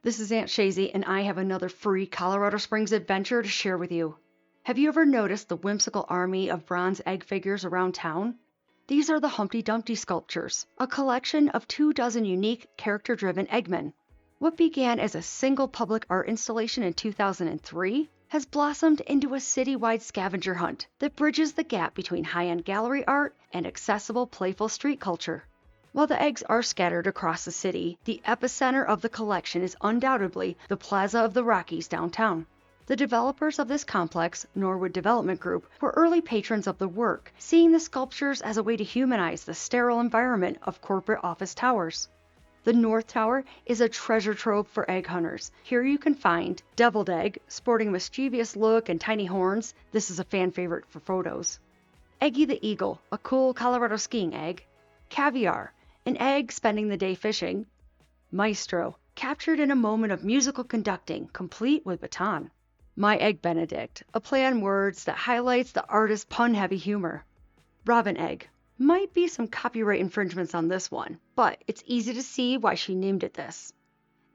This is Aunt Shazy, and I have another free Colorado Springs adventure to share with you. Have you ever noticed the whimsical army of bronze egg figures around town? These are the Humpty Dumpty sculptures, a collection of 24 unique, character-driven eggmen. What began as a single public art installation in 2003 has blossomed into a citywide scavenger hunt that bridges the gap between high-end gallery art and accessible, playful street culture. While the eggs are scattered across the city, the epicenter of the collection is undoubtedly the Plaza of the Rockies downtown. The developers of this complex, Norwood Development Group, were early patrons of the work, seeing the sculptures as a way to humanize the sterile environment of corporate office towers. The North Tower is a treasure trove for egg hunters. Here you can find Deviled Egg, sporting a mischievous look and tiny horns. This is a fan favorite for photos. Eggy the Eagle, a cool Colorado skiing egg. Caviar, an egg spending the day fishing. Maestro, captured in a moment of musical conducting, complete with baton. My Egg Benedict, a play on words that highlights the artist's pun-heavy humor. Robin Egg, might be some copyright infringements on this one, but it's easy to see why she named it this.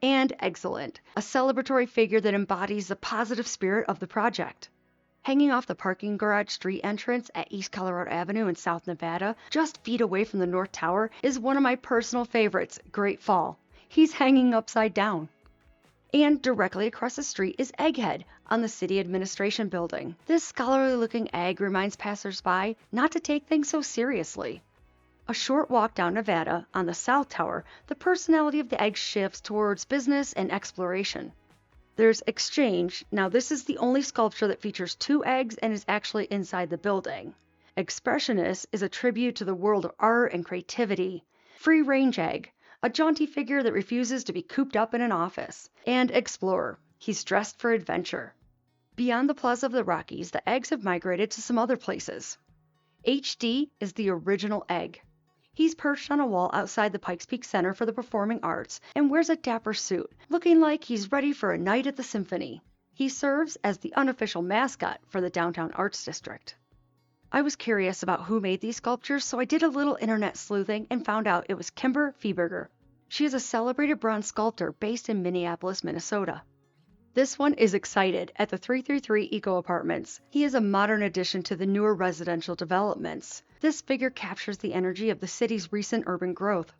And Excellent, a celebratory figure that embodies the positive spirit of the project. Hanging off the parking garage street entrance at East Colorado Avenue in South Nevada, just feet away from the North Tower, is one of my personal favorites, Great Fall. He's hanging upside down. And directly across the street is Egghead on the City Administration Building. This scholarly-looking egg reminds passersby not to take things so seriously. A short walk down Nevada, on the South Tower, the personality of the egg shifts towards business and exploration. There's Exchange. Now this is the only sculpture that features 2 eggs and is actually inside the building. Expressionist is a tribute to the world of art and creativity. Free Range Egg, a jaunty figure that refuses to be cooped up in an office. And Explorer, he's dressed for adventure. Beyond the Plaza of the Rockies, the eggs have migrated to some other places. HD is the original egg. He's perched on a wall outside the Pikes Peak Center for the Performing Arts and wears a dapper suit, looking like he's ready for a night at the symphony. He serves as the unofficial mascot for the Downtown Arts District. I was curious about who made these sculptures, so I did a little internet sleuthing and found out it was Kimber Fieberger. She is a celebrated bronze sculptor based in Minneapolis, Minnesota. This one is excited at the 333 Eco Apartments. He is a modern addition to the newer residential developments. This figure captures the energy of the city's recent urban growth.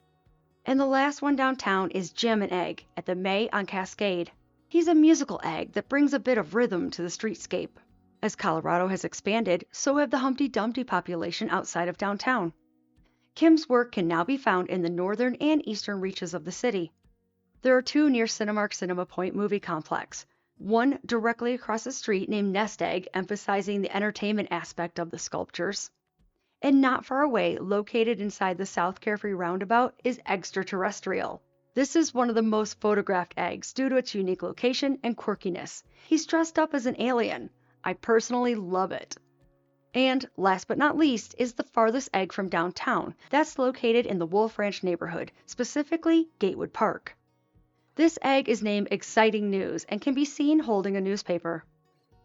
And the last one downtown is Jammin' Egg at the May on Cascade. He's a musical egg that brings a bit of rhythm to the streetscape. As Colorado has expanded, so have the Humpty Dumpty population outside of downtown. Kim's work can now be found in the northern and eastern reaches of the city. There are 2 near Cinemark Cinema Point movie complex, one directly across the street named Nest Egg, emphasizing the entertainment aspect of the sculptures. And not far away, located inside the South Carefree Roundabout, is Extraterrestrial. This is one of the most photographed eggs due to its unique location and quirkiness. He's dressed up as an alien. I personally love it. And last but not least is the farthest egg from downtown. That's located in the Wolf Ranch neighborhood, specifically Gatewood Park. This egg is named Exciting News and can be seen holding a newspaper.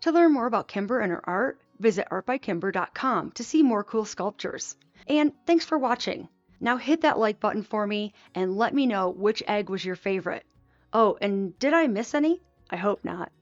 To learn more about Kimber and her art, visit artbykimber.com to see more cool sculptures. And thanks for watching. Now hit that like button for me and let me know which egg was your favorite. Oh, and did I miss any? I hope not.